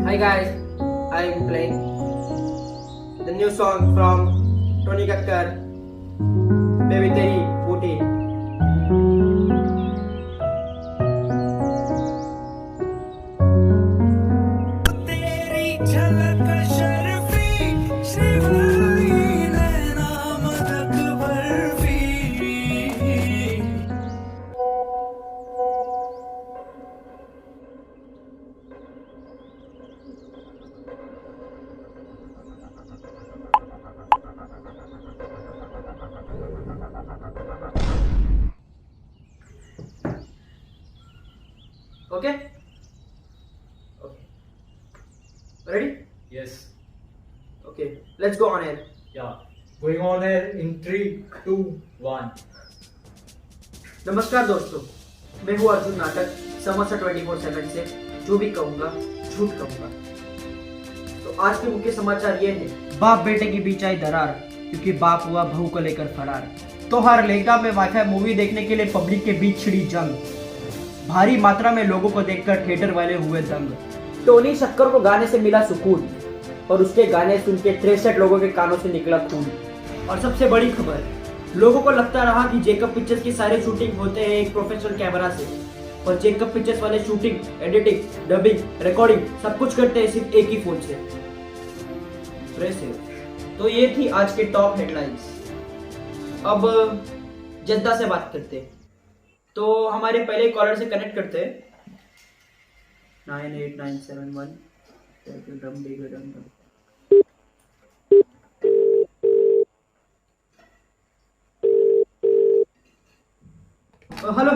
Hi guys, I'm playing the new song from Tony Kakkar, Baby Teri Booty. तेरी झलक शर्फी शिवाई नैना मदक barfi Okay? Okay. Ready? Yes. Okay. Let's go on air. Yeah. Going on air in 3, 2, 1. नमस्कार दोस्तों, मैं हूँ अर्जुन नाटक समोसा 24/7 से जो भी कहूँगा झूठ कहूँगा। तो आज के मुख्य समाचार ये है, बाप बेटे की बीच आई दरार क्योंकि बाप हुआ बहू को लेकर फरार। तो हर लहंगा में वाईफाई मूवी देखने के लिए पब्लिक के बीच छिड़ी जंग। भारी मात्रा में लोगों को देखकर थिएटर वाले हुए दंग। टोनी शक्कर को गाने से मिला सुकून और उसके गाने सुन के 63 लोगों के कानों से निकला खून। और सबसे बड़ी खबर, लोगों को लगता रहा कि जेकब पिक्चर्स की सारी शूटिंग होते हैं एक प्रोफेशनल कैमरा से, और जेकब पिक्चर्स वाले शूटिंग, एडिटिंग, डबिंग, रिकॉर्डिंग सब कुछ करते हैं सिर्फ एक ही फोन से। तो ये थी आज के टॉप हेडलाइंस। अब जनता से बात करते हैं, तो हमारे पहले कॉलर से कनेक्ट करते हैं। 98971 हेलो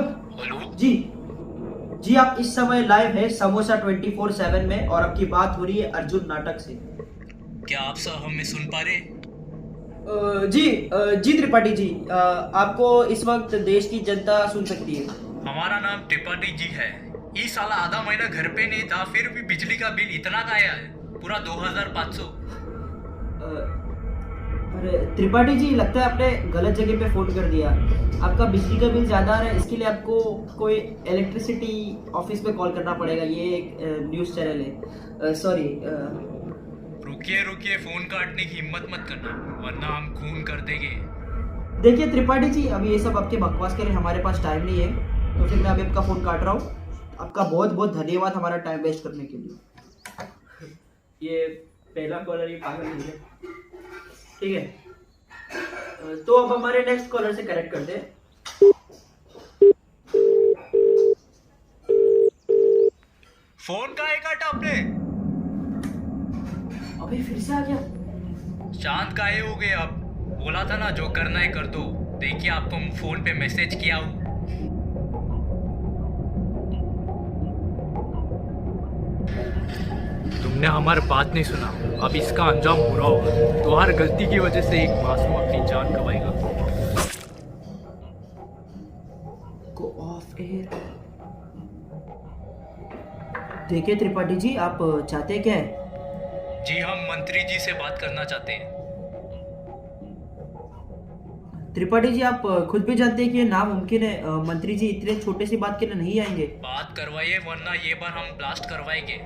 जी आप इस समय लाइव है समोसा 24/7 में और आपकी बात हो रही है अर्जुन नाटक से। क्या आप सब हमें सुन पा रहे? जी त्रिपाठी जी, आपको इस वक्त देश की जनता सुन सकती है। हमारा नाम त्रिपाठी जी है। ये साला आधा महीना घर पे नहीं था, फिर भी बिजली का बिल इतना का आया है, पूरा 2500। अरे त्रिपाठी जी, लगता है आपने गलत जगह पे फोन कर दिया। आपका बिजली का बिल ज्यादा आ रहा है, इसके लिए आपको कोई इलेक्ट्रिसिटी ऑफिस पे कॉल करना पड़ेगा। ये एक न्यूज़ चैनल है। सॉरी। रुकिए, फोन काटने की हिम्मत मत करना, वरना हम खून कर देंगे। देखिए त्रिपाठी जी, अभी ये सब आपके बकवास के लिए हमारे पास टाइम नहीं है, तो फिर मैं अभी आपका फोन काट रहा हूँ। आपका बहुत बहुत धन्यवाद हमारा टाइम वेस्ट करने के लिए। ये पहला कॉलर, ये पागल नहीं है, ठीक है। तो अब हमारे नेक्स्ट कॉलर से कनेक्ट करते हैं। फोन का एक काटा आपने? अभी फिर से आ गया। शांत काहे हो गए? अब बोला था ना जो करना है कर दो। देखिए आपको फोन पे मैसेज किया हूँ। तुमने हमारी बात नहीं सुना, अब इसका अंजाम बुरा होगा। तो हर गलती की वजह से एक मासूम अपनी जान गंवाएगा। गो ऑफ एयर। देखिए त्रिपाठी जी, आप चाहते क्या है? जी हम मंत्री जी से बात करना चाहते हैं। त्रिपाठी जी, आप खुद भी जानते हैं कि ये नामुमकिन है। मंत्री जी इतने छोटे सी बात के लिए नहीं आएंगे। बात करवाइए, वरना ये बार हम ब्लास्ट करवाएंगे।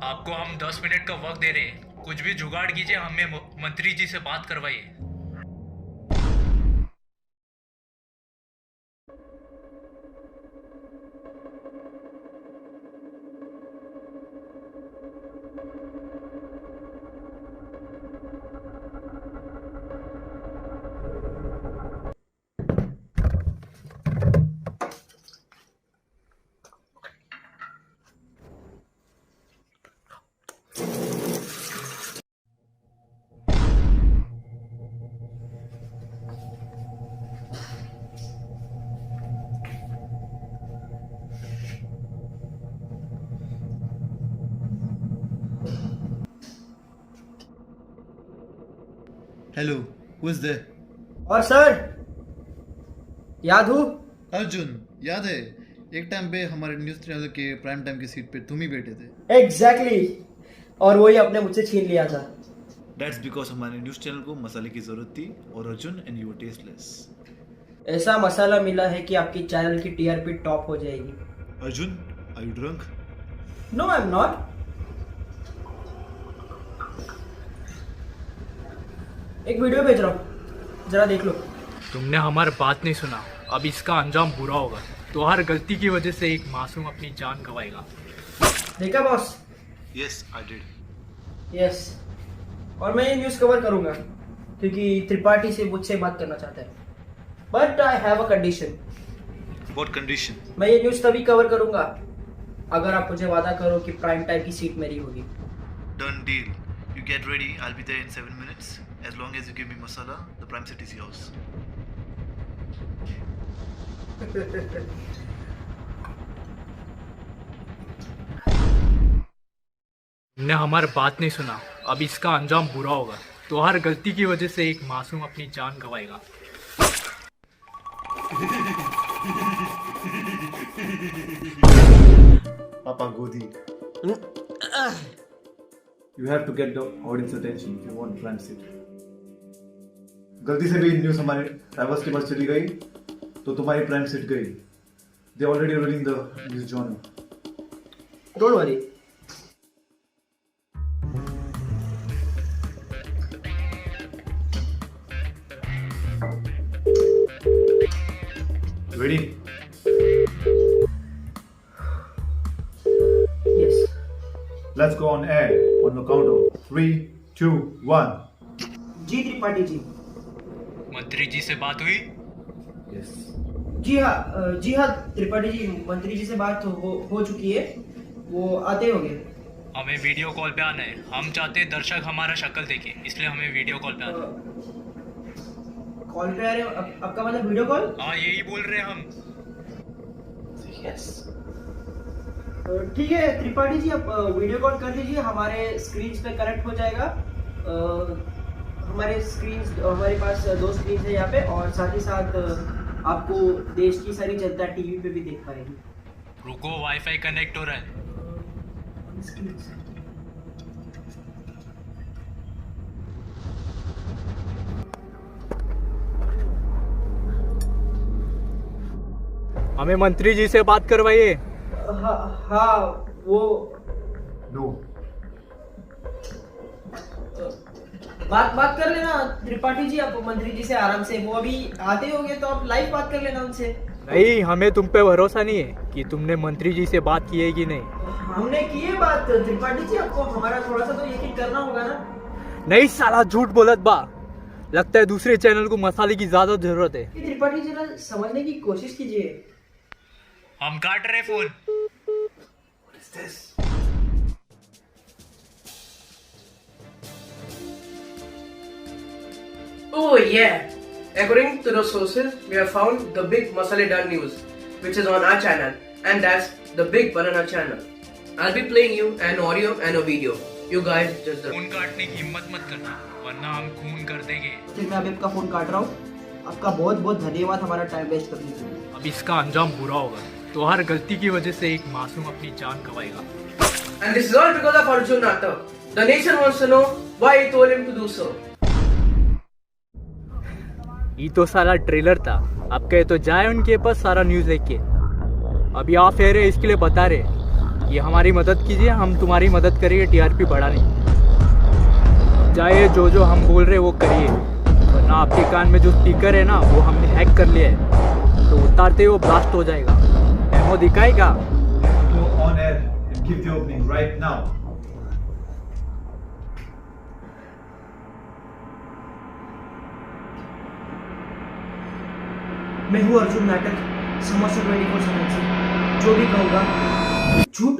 आपको हम 10 मिनट का वक्त दे रहे हैं, कुछ भी जुगाड़ कीजिए, हमें मंत्री जी से बात करवाइए। Hello, who is there? और सर, याद हूँ? अर्जुन, याद है एक टाइम पे हमारे न्यूज़ चैनल के प्राइम टाइम की सीट पे तुम ही बैठे थे। एग्जैक्टली, और वही आपने मुझसे छीन लिया था। दैट्स बिकॉज हमारे न्यूज़ चैनल को मसाले की जरूरत थी और Arjun and you were tasteless. ऐसा मसाला मिला है कि आपकी चैनल की टीआरपी टॉप हो जाएगी। Arjun, are you drunk? No I am not. एक वीडियो भेज रहा हूँ, जरा देख लो। तुमने हमारी बात नहीं सुना, अब इसका अंजाम बुरा होगा। तो हर गलती की वजह से एक मासूम अपनी जान गंवाएगा। देखा boss? Yes, I did. Yes. और मैं ये न्यूज़ कवर करूँगा क्योंकि त्रिपाठी से मुझसे बात करना चाहता है। But I have a condition. What condition? मैं ये न्यूज़ तभी कवर करूँगा अगर आप मुझे वादा करो कि प्राइम टाइम की सीट मेरी होगी। Done deal. You get ready. I'll be there in 7 minutes. As long as you give me masala, the prime seat is yours. तुमने हमारी बात नहीं सुना, अब इसका अंजाम बुरा होगा। तो हर गलती की वजह से एक मासूम अपनी जान गंवाएगा। Papa Godi. You have to get the audience attention if you want prime seat. गलती से भी न्यूज़ हमारे ड्राइवर्स के पास चली गई तो तुम्हारी प्राइम सीट गई। They already running the news genre. Don't worry. Ready? Yes. Let's go on air on the count of 3, 2, 1. जी त्रिपाठी जी। मंत्री जी से बात हुई? Yes. जी हाँ त्रिपाठी जी, मंत्री जी से बात हो चुकी है, वो आते होंगे। हमें वीडियो कॉल पे आना है। हम चाहते हैं दर्शक हमारा शक्ल देखे, इसलिए हमें वीडियो कॉल पे आना है। कॉल पे आ रहे हो? आपका मतलब वीडियो कॉल? हाँ, यही बोल रहे हैं हम। यस। ठीक है त्रिपाठी जी, आप वीडियो कॉल कर दीजिए, हमारे स्क्रीन पे कनेक्ट हो जाएगा। हमारे पास 2 स्क्रीन है यहाँ पे, और साथ ही साथ आपको देश की सारी जनता टीवी पे भी देख पाएगी। रुको, वाईफाई कनेक्ट हो रहा है। हमें मंत्री जी से बात करवाइए। हाँ वो No. बात कर लेना त्रिपाठी जी, आप मंत्री जी से आराम से, वो अभी आते होंगे तो आप लाइव बात कर लेना उनसे। नहीं, हमें तुम पे भरोसा नहीं है कि तुमने मंत्री जी से बात की है कि नहीं। हमने की है बात त्रिपाठी जी, आपको हमारा थोड़ा सा तो यकीन करना होगा ना। नहीं साला, झूठ बोलत बा। लगता है दूसरे चैनल को मसाले की ज्यादा जरूरत है। ये त्रिपाठी जी, जरा समझने की कोशिश कीजिए। हम काट रहे phone. Oh yeah! According to the sources, we have found the big Masaledar news, which is on our channel, and that's the Big Banana channel. I'll be playing you an audio and a video. You guys just phone काटने की हिम्मत मत करना, वरना हम खून कर देंगे। फिर मैं अभी आपका फोन काट रहा हूँ। आपका बहुत बहुत धन्यवाद हमारा टाइम वेस्ट करने के लिए। अब इसका अंजाम बुरा होगा। तो हर गलती की वजह से एक मासूम अपनी जान गंवाएगा। And this is all because of Arjun Nata. The nation wants to know why he told him to do so. ये तो सारा ट्रेलर था। अब कहे तो जाए उनके पास सारा न्यूज़ लेके। अभी आप फेर है इसके लिए बता रहे ये हमारी मदद कीजिए, हम तुम्हारी मदद करेंगे टीआरपी बढ़ाने। जाइए, जो हम बोल रहे वो करिए, वरना आपके कान में जो स्पीकर है ना वो हमने हैक कर लिया है, तो उतारते ही वो ब्लास्ट हो जाएगा। डेमो दिखाएगा। Go on air and give the opening right now. मैं हूँ अर्जुन नाटक, समोसा 24/7 से जो भी कहूँगा झूठ।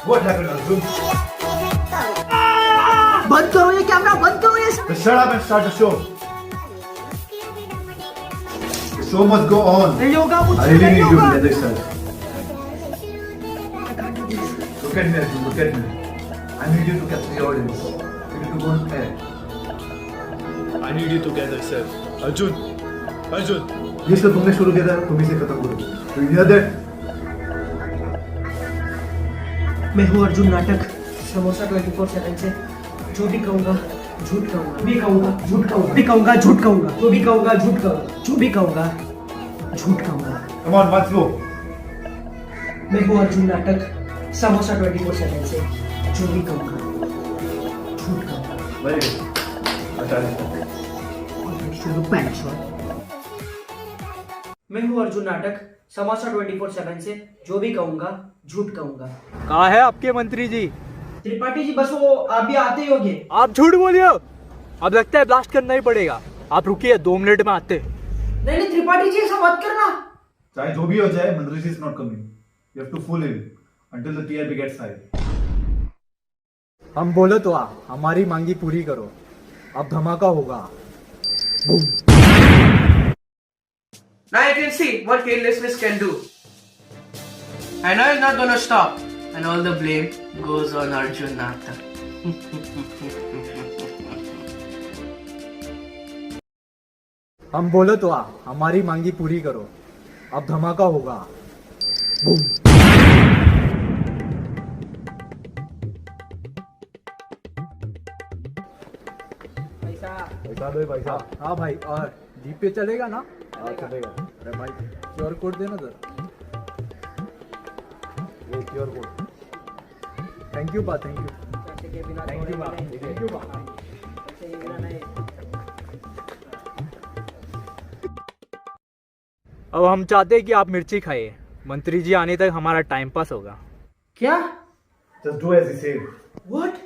What happened, Arjun? बंद करो ये कैमरा, बंद करो ये। Just shut up and start the show. The show must go on. नहीं होगा, I मुझसे really नहीं need you to होगा। get this side. Look at me, Arjun, look at me. I need you to capture the audience. You need to go on air. I need you to get yourself. Arjun! Arjun! जिसको तुमने शुरू किया था तुम इसे खत्म करो। Do you hear that? मैं हूँ अर्जुन नाटक। समोसा 24/7 से जो भी कहूँगा झूठ कहूँगा, भी कहूँगा झूठ कहूँगा, भी कहूँगा झूठ कहूँगा, जो भी कहूँगा झूठ कहूँगा, जो भी कहूँगा झूठ कहूँगा। Come on, let's go. मैं हूँ अर्जुन नाटक। समोसा 24/7 से जो भी कहूँगा झूठ कहूँगा। Very good. मैं हूँ अर्जुन नाटक। समोसा 24/7 से जो भी कहूँगा झूठ कहूँगा। कहाँ है आपके मंत्री जी? त्रिपाठी जी बस वो आप भी आते ही होंगे। आप झूठ बोलिए। अब लगता है ब्लास्ट करना ही पड़ेगा। आप रुकिए, 2 मिनट में आते। नहीं नहीं त्रिपाठी जी ऐसा मत करना। चाहे जो भी हो जाए, मंत्री जी is not coming. You have to fool him until the TRP gets high. हम बोले तो हमारी मांगी पूरी करो। अब धमाका होगा। Boom. Now you can see what carelessness can do. I know it's not gonna stop, and all the blame goes on Arjun Natak. हम बोले तो हमारी मांगी पूरी करो। अब धमाका होगा। बूम। पैसा दे पैसा. हाँ भाई, और जीपे चलेगा ना? हाँ चलेगा. अरे भाई QR कोड देना सर। ये QR कोड. थैंक यू बा, थैंक यू, थैंक यू बा, थैंक यू बा। अब हम चाहते हैं कि आप मिर्ची खाइए। मंत्री जी आने तक हमारा टाइम पास होगा। क्या? Just do as he said. What?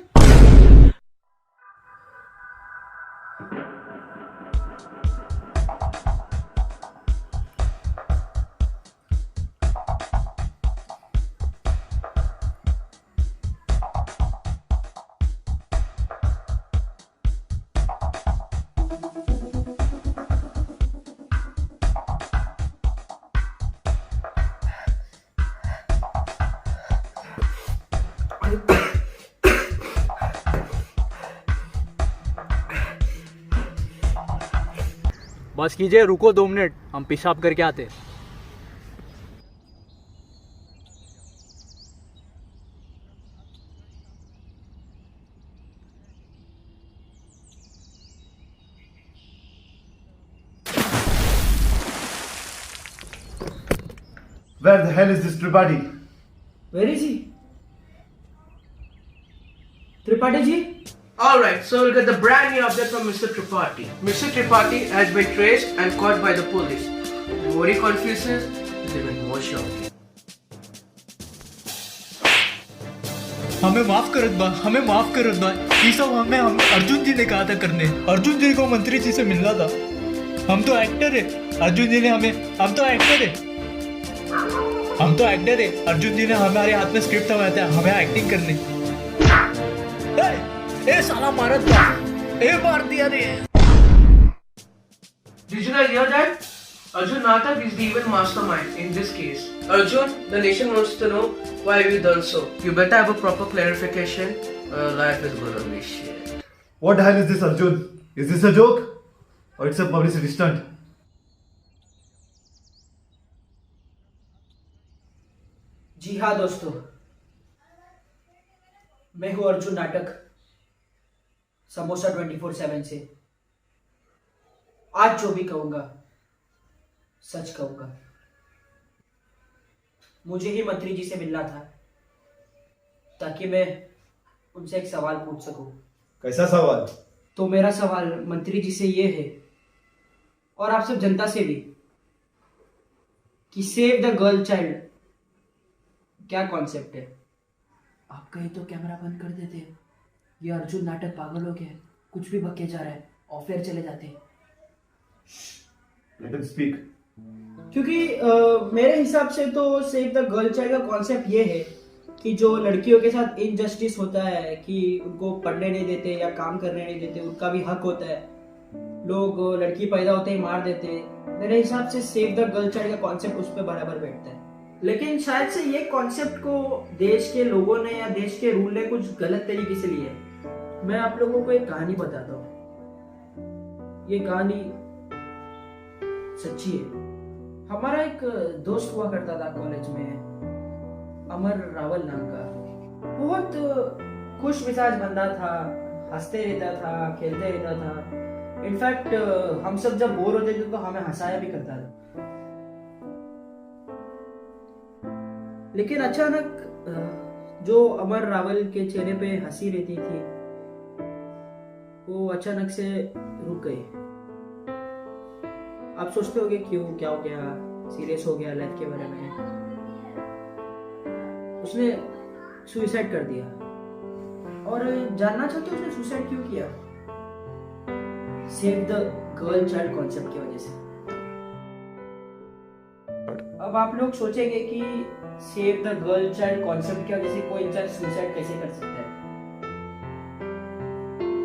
बस कीजिए, रुको 2 मिनट, हम पेशाब करके आते। Where the hell is this Tripathi? Where is he? Tripathi ji? Alright, so we'll get the brand new update from Mr. Tripathi. Mr. Tripathi has been traced and caught by the police. The more he confuses, he's even more shocking. हमें माफ करो बा, हमें माफ करो बा। ये सब हम अर्जुन जी ने कहा था करने। अर्जुन जी को मंत्री जी से मिलना था। हम तो एक्टर है। अर्जुन जी ने हम तो एक्टर है। अर्जुन जी ने हमारे हाथ में स्क्रिप्ट थमाया था, हमें एक्टिंग करने। ए साला मारत बा, ए मार दिया रे। Did you guys hear that? Arjun Natak is the evil mastermind in this case. Arjun, the nation wants to know why you done so. You better have a proper clarification or your life is gonna be shit. What the hell is this, Arjun? Is this a joke? Or it's a publicity stunt? जी हाँ दोस्तों, मैं हूँ अर्जुन नाटक। समोसा 24/7 से आज जो भी कहूंगा सच कहूंगा। मुझे ही मंत्री जी से मिलना था ताकि मैं उनसे एक सवाल पूछ सकूं। कैसा सवाल? तो मेरा सवाल मंत्री जी से ये है, और आप सब जनता से भी, कि सेव द गर्ल चाइल्ड क्या कॉन्सेप्ट है? आप कहीं तो कैमरा बंद कर देते। ये अर्जुन नाटक पागल हो गया है, कुछ भी बके जा रहा है, ऑफ एयर चले जाते। Let him speak. क्योंकि मेरे हिसाब से तो सेव द गर्ल चाइल्ड का कॉन्सेप्ट ये है कि जो लड़कियों के साथ इनजस्टिस होता है, कि उनको पढ़ने नहीं देते या काम करने नहीं देते, उनका भी हक होता है, लोग लड़की पैदा होते ही मार देते हैं। मेरे हिसाब से सेव द गर्ल चाइल्ड का कॉन्सेप्ट उस पर बराबर बैठता है। लेकिन शायद से ये कॉन्सेप्ट को देश के लोगों ने या देश के रूल ने कुछ गलत तरीके से लिया है। मैं आप लोगों को एक कहानी बताता हूँ। ये कहानी सच्ची है। हमारा एक दोस्त हुआ करता था कॉलेज में, अमर रावल नाम का। बहुत खुश मिजाज बंदा था, हंसते रहता था, खेलते रहता था। इनफैक्ट हम सब जब बोर होते थे तो हमें हंसाया भी करता था। लेकिन अचानक जो अमर रावल के चेहरे पे हंसी रहती थी वो अचानक से रुक गई। आप सोचते होगे क्यों, क्या हो गया, सीरियस हो गया लाइफ के बारे में। उसने सुसाइड कर दिया। और जानना चाहते हो उसने सुसाइड क्यों किया? Save the girl child concept की वजह से। अब आप लोग सोचेंगे कि save the girl child concept की वजह से कोई इंसान सुसाइड कैसे कर सकता है?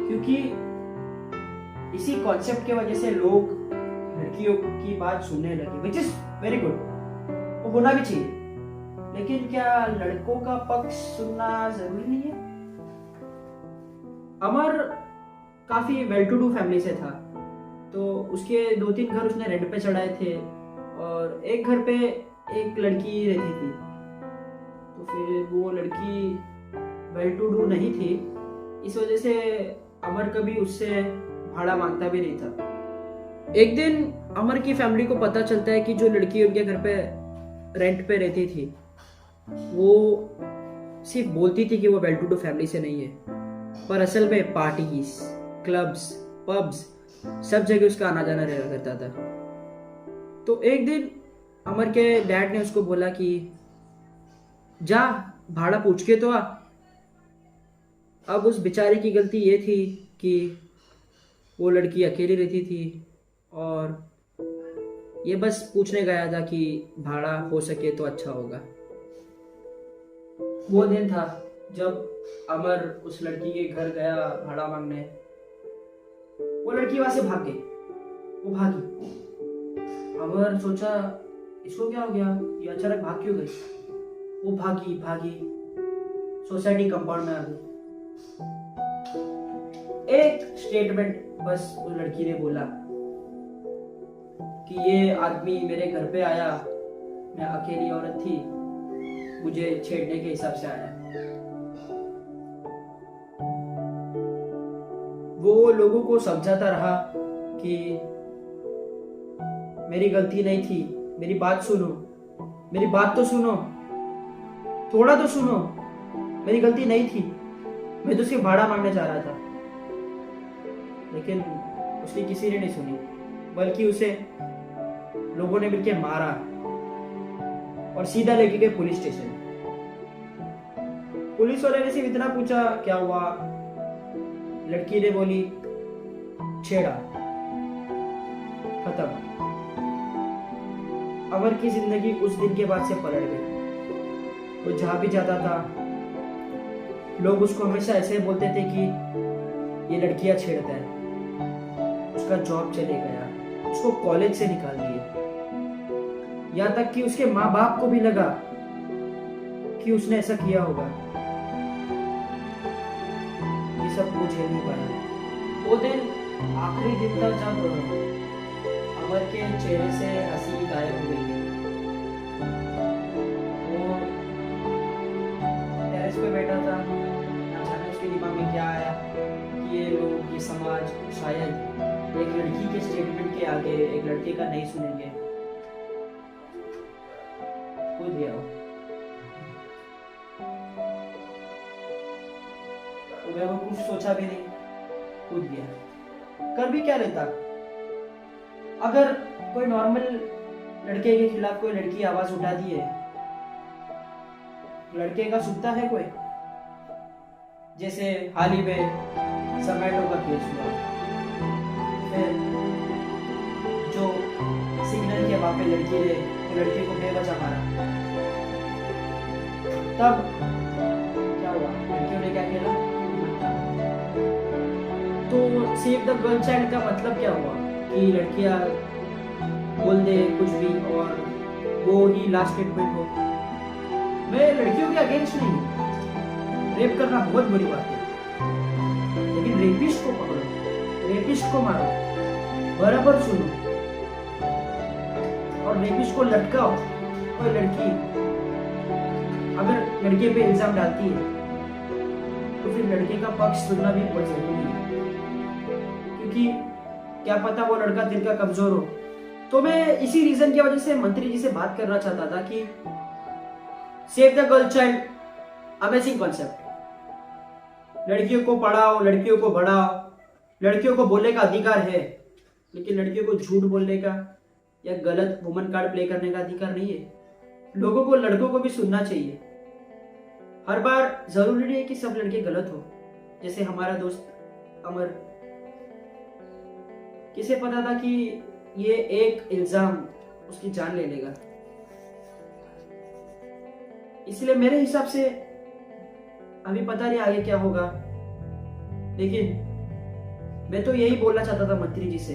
क्योंकि इसी कॉन्सेप्ट की वजह से लोग लड़कियों की बात सुनने लगे, विच इज वेरी गुड, वो होना भी चाहिए। लेकिन क्या लड़कों का पक्ष सुनना जरूरी नहीं है? अमर काफी वेल टू डू फैमिली से था, तो उसके 2-3 घर उसने रेंट पे चढ़ाए थे और एक घर पे एक लड़की रहती थी। तो फिर वो लड़की वेल टू डू नहीं थी, इस वजह से अमर कभी उससे भाड़ा मांगता भी नहीं था। एक दिन अमर की फैमिली को पता चलता है कि जो लड़की उनके घर पे रेंट पे रहती थी वो सिर्फ बोलती थी कि वो वेल टू डू फैमिली से नहीं है, पर असल में पार्टीज, क्लब्स, पब्स सब जगह उसका आना जाना रहा करता था। तो एक दिन अमर के डैड ने उसको बोला कि जा भाड़ा पूछ के तो आ। अब उस बेचारे की गलती ये थी कि वो लड़की अकेली रहती थी और ये बस पूछने गया था कि भाड़ा हो सके तो अच्छा होगा। वो दिन था जब अमर उस लड़की के घर गया भाड़ा मांगने। वो लड़की वहां से भाग गई, वो भागी। अमर सोचा इसको क्या हो गया, ये अचानक भाग क्यों गई? वो भागी भागी सोसाइटी कंपाउंड में आ गई। एक स्टेटमेंट बस उस लड़की ने बोला कि ये आदमी मेरे घर पे आया, मैं अकेली औरत थी, मुझे छेड़ने के हिसाब से आया। वो लोगों को समझाता रहा कि मेरी गलती नहीं थी, मेरी बात सुनो, मेरी बात तो सुनो, थोड़ा तो सुनो, मेरी गलती नहीं थी, मैं तो सिर्फ भाड़ा मांगने जा रहा था। लेकिन उसकी किसी ने नहीं सुनी, बल्कि उसे लोगों ने मिलकर मारा और सीधा लेके गए पुलिस स्टेशन। पुलिस वाले ने सिर्फ इतना पूछा क्या हुआ, लड़की ने बोली छेड़ा, खत्म। अमर की जिंदगी उस दिन के बाद से पलट गई। वो जहां भी जाता था लोग उसको हमेशा ऐसे बोलते थे कि ये लड़कियां छेड़ता है। उसका जॉब चले गया, उसको कॉलेज से निकाल दिए, यहाँ तक कि उसके माँ बाप को भी लगा कि उसने ऐसा किया होगा। ये सब कुछ झेल नहीं पाया। वो दिन आखिरी दिन था जब अमर के चेहरे से हंसी गायब हो गई। वो टेरेस पे बैठा था, अचानक उसके दिमाग में क्या आया कि ये लोग, ये समाज शायद एक लड़की के स्टेटमेंट के आगे एक लड़के का नहीं सुनेंगे। कूद गया वो कुछ सोचा भी नहीं, कूद गया। कर भी क्या लेता? अगर कोई नॉर्मल लड़के के खिलाफ कोई लड़की आवाज उठाती है, लड़के का सुनता है कोई? जैसे हाल ही में जोमैटो का केस हुआ, फिर जो सिग्नल के वहां पे लड़की ने लड़के को बेवजह मारा, तब क्या हुआ? लड़कियों ने क्या किया? तो सेव द गर्ल चाइल्ड का मतलब क्या हुआ कि लड़कियां बोल दे कुछ भी और वो ही लास्ट स्टेटमेंट हो। मैं लड़कियों के अगेंस्ट नहीं हूँ, रेप करना बहुत बुरी बात है, लेकिन रेपिस्ट को पकड़ो, रेपिस्ट को मारो, बराबर सुनो और रेपिस्ट को लटकाओ। कोई लड़की अगर लड़के पे इल्जाम डालती है तो फिर लड़के का पक्ष सुनना भी बहुत जरूरी है, क्योंकि क्या पता वो लड़का दिल का कमजोर हो। तो मैं इसी रीजन की वजह से मंत्री जी से बात करना चाहता था कि save the girl child amazing concept. लड़कियों को पढ़ाओ, लड़कियों को बढ़ाओ, लड़कियों को बोलने का अधिकार है, लेकिन लड़कियों को झूठ बोलने का या गलत वुमन कार्ड प्ले करने का अधिकार नहीं है। लोगों को, लड़कों को भी सुनना चाहिए। हर बार जरूरी नहीं है कि सब लड़के गलत हो। जैसे हमारा दोस्त अमर, किसे पता था कि ये एक इल्जाम उसकी जान ले लेगा। इसलिए मेरे हिसाब से अभी पता नहीं आगे क्या होगा, लेकिन मैं तो यही बोलना चाहता था मंत्री जी से,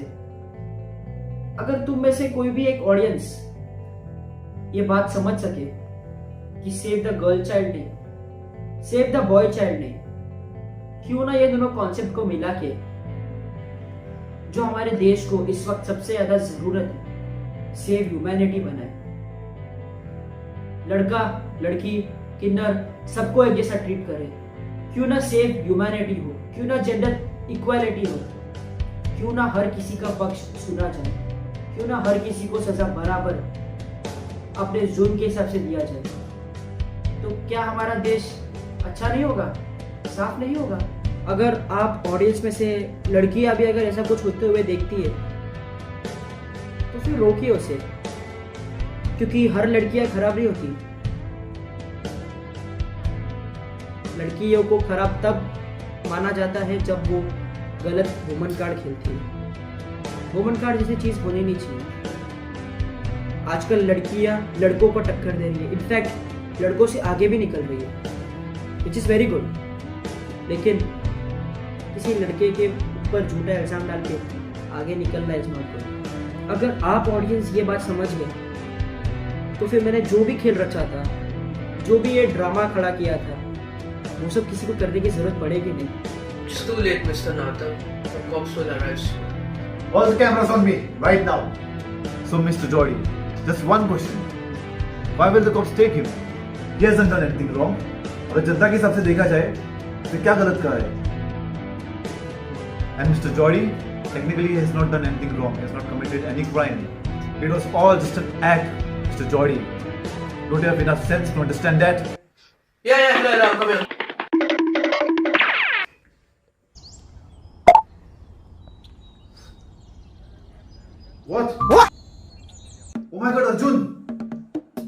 अगर तुम में से कोई भी एक ऑडियंस ये बात समझ सके कि सेव द गर्ल चाइल्ड नहीं, सेव द बॉय चाइल्ड नहीं, क्यों ना ये दोनों कॉन्सेप्ट को मिला के जो हमारे देश को इस वक्त सबसे ज्यादा जरूरत है, सेव ह्यूमैनिटी बनाए। लड़का, लड़की, किन्नर सबको एक जैसा ट्रीट करे। क्यों ना सेव ह्यूमैनिटी हो, क्यों ना जेंडर इक्वालिटी हो, क्यों ना हर किसी का पक्ष सुना जाए, क्यों ना हर किसी को सजा बराबर अपने जुर्म के हिसाब से दिया जाए। तो क्या हमारा देश अच्छा नहीं होगा, साफ नहीं होगा? अगर आप ऑडियंस में से लड़कियां भी अगर ऐसा कुछ होते हुए देखती है तो फिर रोकिए उसे, क्योंकि हर लड़कियां खराब नहीं होती। लड़कियों को खराब तब माना जाता है जब वो गलत वुमन कार्ड खेलती है। वुमन कार्ड जैसी चीज होनी नहीं चाहिए। आजकल लड़कियां लड़कों को टक्कर दे रही है, इनफैक्ट लड़कों से आगे भी निकल रही है, विच इज वेरी गुड। लेकिन किसी लड़के के ऊपर झूठा इल्जाम डाल के आगे निकलना इज नॉट गुड। अगर आप ऑडियंस ये बात समझ गए तो फिर मैंने जो भी खेल रचा था, जो भी ये ड्रामा खड़ा किया था, वो सब किसी को करने की जरूरत पड़ेगी नहीं। It's too late, Mr. Natham. The cops will arrest. All the cameras on me right now. So, Mr. Jody, just one question. Why will the cops take him? He hasn't done anything wrong. और जनता के हिसाब से देखा जाए तो क्या गलत करा है? And Mr. Jody, technically he has not done anything wrong. He has not committed any crime. It was all just an act, Mr. Jody. Don't you have enough sense to understand that? Yeah, come here. What? Oh my God, Arjun!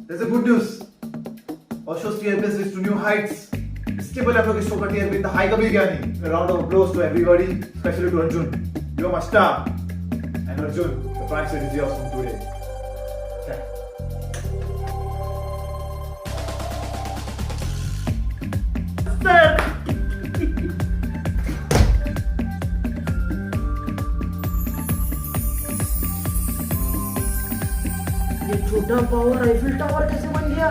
There's a good news. Osho's TRP reached to new heights. इसके पहले आप लोग इस show का TRP इतना high कभी गया नहीं. A round of applause to everybody, especially to Arjun. You're my star. And Arjun, the prime set is yours from today. ये छोटा पावर आईफिल टावर कैसे बन गया?